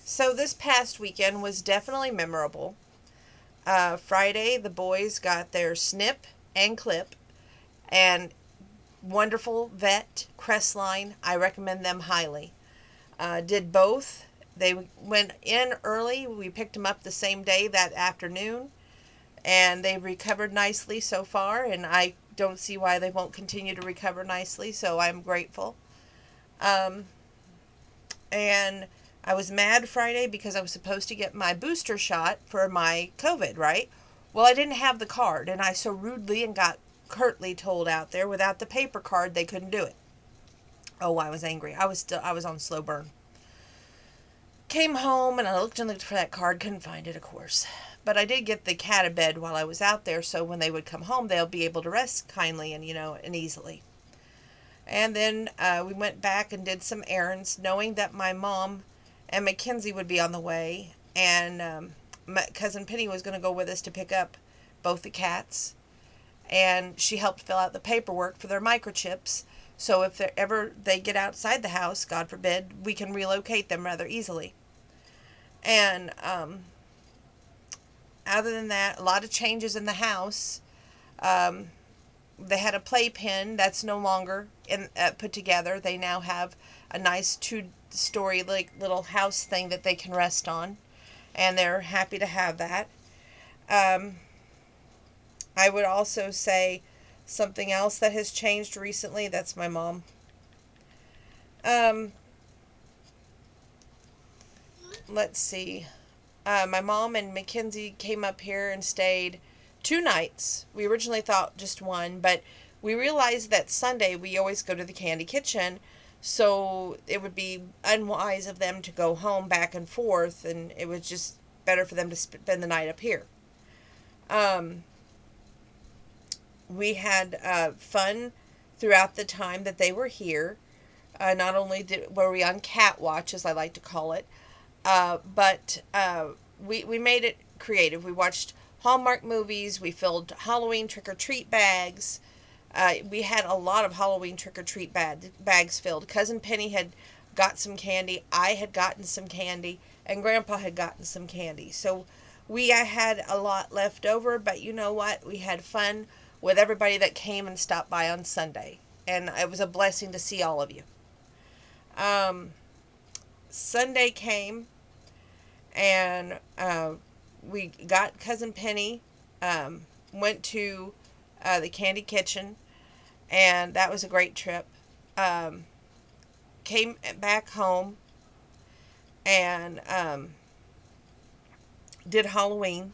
So this past weekend was definitely memorable. Friday, the boys got their snip and clip, and wonderful vet Crestline. I recommend them highly. Did both. They went in early. We picked them up the same day that afternoon, and they've recovered nicely so far. And I don't see why they won't continue to recover nicely. So I'm grateful. Um, and I was mad Friday because I was supposed to get my booster shot for my COVID, right? Well, I didn't have the card, and I so rudely and got curtly told out there without the paper card they couldn't do it. Oh, I was angry. I was on slow burn. Came home and I looked for that card, couldn't find it, of course. But I did get the cat a bed while I was out there, so when they would come home, they'll be able to rest kindly and easily. And then we went back and did some errands, knowing that my mom and Mackenzie would be on the way, and my cousin Penny was going to go with us to pick up both the cats, and she helped fill out the paperwork for their microchips. So if they get outside the house, God forbid, we can relocate them rather easily. And other than that, a lot of changes in the house. Um, they had a playpen that's no longer put together. They now have a nice two-story like little house thing that they can rest on, and they're happy to have that. Um, I would also say something else that has changed recently. That's my mom. Um, let's see. My mom and Mackenzie came up here and stayed 2 nights. We originally thought just one, but we realized that Sunday we always go to the Candy Kitchen, so it would be unwise of them to go home back and forth, and it was just better for them to spend the night up here. Um, we had fun throughout the time that they were here. Not only were we on cat watch, as I like to call it, but we made it creative. We watched Hallmark movies. We filled Halloween trick or treat bags. We had a lot of Halloween trick or treat bags filled. Cousin Penny had got some candy. I had gotten some candy. And Grandpa had gotten some candy. So we had a lot left over, but you know what? We had fun with everybody that came and stopped by on Sunday. And it was a blessing to see all of you. Um, Sunday came, and we got Cousin Penny, went to the Candy Kitchen, and that was a great trip. Um, Came back home and did Halloween.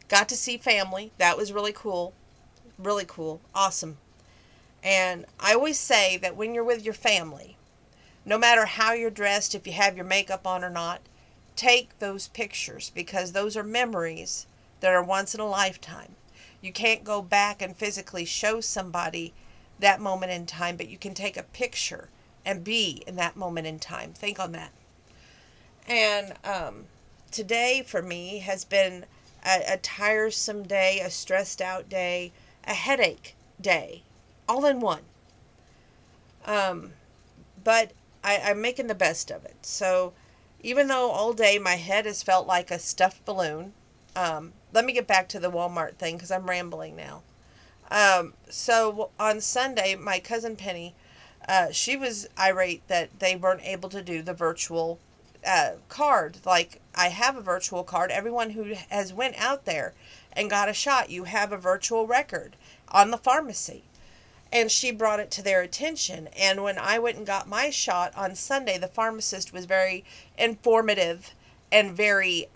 Got to see family. That was really cool. Really cool. Awesome. And I always say that when you're with your family, no matter how you're dressed, if you have your makeup on or not, take those pictures because those are memories that are once in a lifetime. You can't go back and physically show somebody that moment in time, but you can take a picture and be in that moment in time. Think on that. And today for me has been a tiresome day, a stressed out day, a headache day, all in one. Um, but I'm making the best of it. So even though all day my head has felt like a stuffed balloon, let me get back to the Walmart thing because I'm rambling now. So on Sunday, my cousin Penny, she was irate that they weren't able to do the virtual card. Like, I have a virtual card. Everyone who has went out there and got a shot, you have a virtual record on the pharmacy. And she brought it to their attention. And when I went and got my shot on Sunday, the pharmacist was very informative and very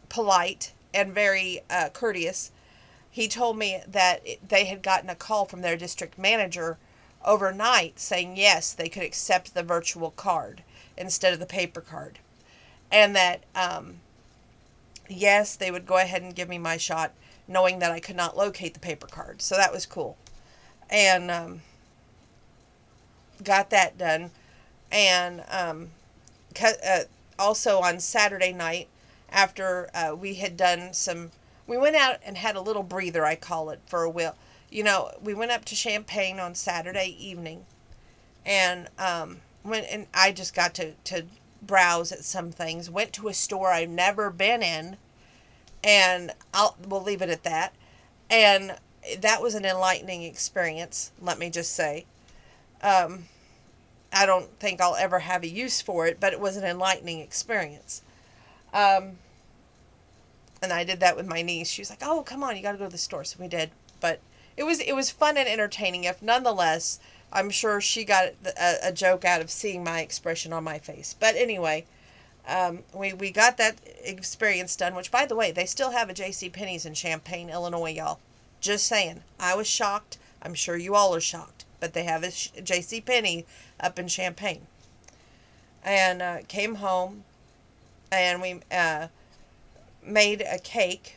polite and very courteous. He told me that they had gotten a call from their district manager overnight saying yes, they could accept the virtual card instead of the paper card. And that yes, they would go ahead and give me my shot knowing that I could not locate the paper card. So that was cool. And got that done. And also on Saturday night, after we had done some, we went out and had a little breather, I call it, for a while. We went up to Champaign on Saturday evening, and I just got to browse at some things. Went to a store I've never been in, and we'll leave it at that. And that was an enlightening experience, let me just say. I don't think I'll ever have a use for it, but it was an enlightening experience. Um, and I did that with my niece. She was like, "Oh, come on, you got to go to the store." So we did. But it was fun and entertaining. If nonetheless, I'm sure she got a joke out of seeing my expression on my face. But anyway, we got that experience done. Which, by the way, they still have a J.C. Penney's in Champaign, Illinois, y'all. Just saying. I was shocked. I'm sure you all are shocked. But they have a J.C. Penney up in Champaign. And came home, and we made a cake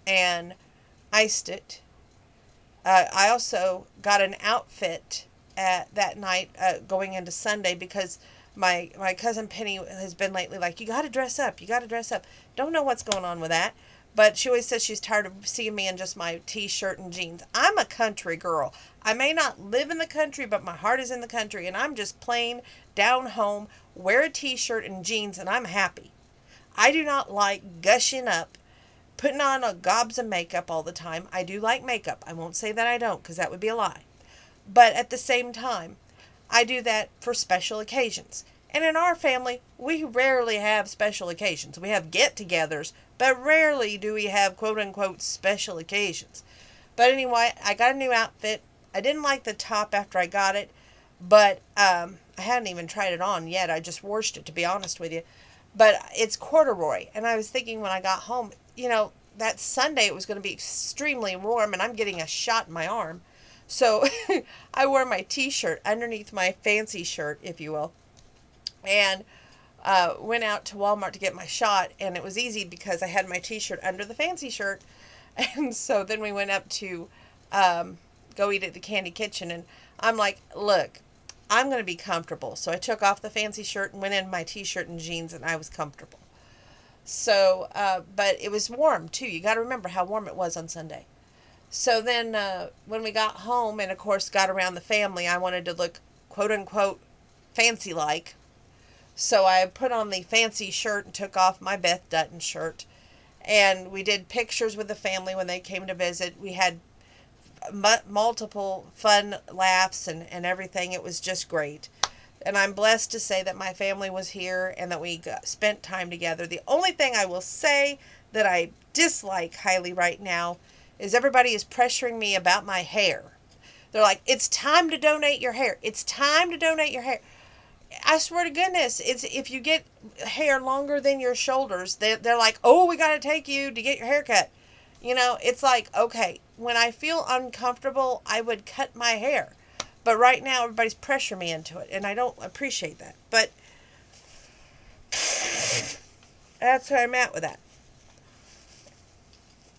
and iced it. I also got an outfit that night going into Sunday, because my cousin Penny has been lately like, you got to dress up, you got to dress up. Don't know what's going on with that, but she always says she's tired of seeing me in just my t-shirt and jeans. I'm a country girl. I may not live in the country, but my heart is in the country, and I'm just plain down home, wear a t-shirt and jeans, and I'm happy. I do not like gushing up, putting on a gobs of makeup all the time. I do like makeup. I won't say that I don't, because that would be a lie. But at the same time, I do that for special occasions. And in our family, we rarely have special occasions. We have get-togethers, but rarely do we have quote-unquote special occasions. But anyway, I got a new outfit. I didn't like the top after I got it, but I hadn't even tried it on yet. I just washed it, to be honest with you. But it's corduroy, and I was thinking when I got home, that Sunday it was going to be extremely warm, and I'm getting a shot in my arm. So I wore my t-shirt underneath my fancy shirt, if you will, and went out to Walmart to get my shot, and it was easy because I had my t-shirt under the fancy shirt. And so then we went up to go eat at the Candy Kitchen, and I'm like, look, I'm going to be comfortable. So I took off the fancy shirt and went in my t-shirt and jeans, and I was comfortable. So, but it was warm too. You got to remember how warm it was on Sunday. So then when we got home and, of course, got around the family, I wanted to look, quote unquote, fancy like. So I put on the fancy shirt and took off my Beth Dutton shirt. And we did pictures with the family when they came to visit. We had multiple fun laughs and everything. It was just great. And I'm blessed to say that my family was here and that we spent time together. The only thing I will say that I dislike highly right now is everybody is pressuring me about my hair. They're like, it's time to donate your hair. It's time to donate your hair. I swear to goodness, it's if you get hair longer than your shoulders, they're like, oh, we got to take you to get your hair cut. It's like, okay, when I feel uncomfortable, I would cut my hair. But right now, everybody's pressuring me into it, and I don't appreciate that. But that's where I'm at with that.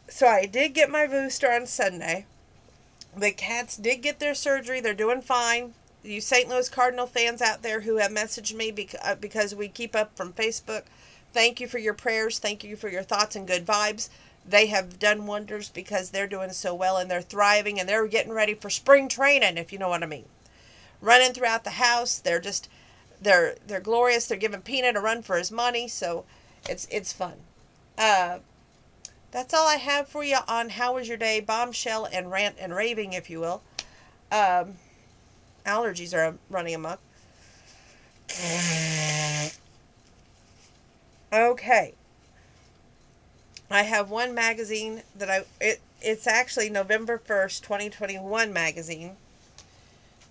So I did get my booster on Sunday. The cats did get their surgery. They're doing fine. You St. Louis Cardinal fans out there who have messaged me because we keep up from Facebook, thank you for your prayers. Thank you for your thoughts and good vibes. They have done wonders because they're doing so well and they're thriving and they're getting ready for spring training, if you know what I mean. Running throughout the house. They're glorious. They're giving Peanut a run for his money. So it's fun. That's all I have for you on How Was Your Day, bombshell and rant and raving, if you will. Allergies are running amok. Okay. I have one magazine that it's actually November 1st, 2021 magazine.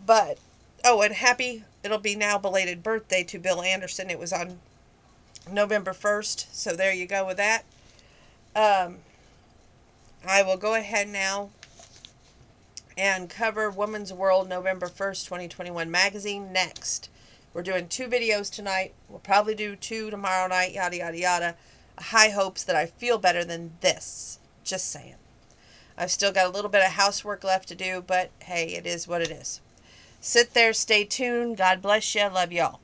But, and it'll be now belated birthday to Bill Anderson. It was on November 1st, so there you go with that. I will go ahead now and cover Woman's World November 1st, 2021 magazine next. We're doing 2 videos tonight. We'll probably do 2 tomorrow night, yada, yada, yada. High hopes that I feel better than this. Just saying. I've still got a little bit of housework left to do, but hey, it is what it is. Sit there, stay tuned. God bless you. Love y'all.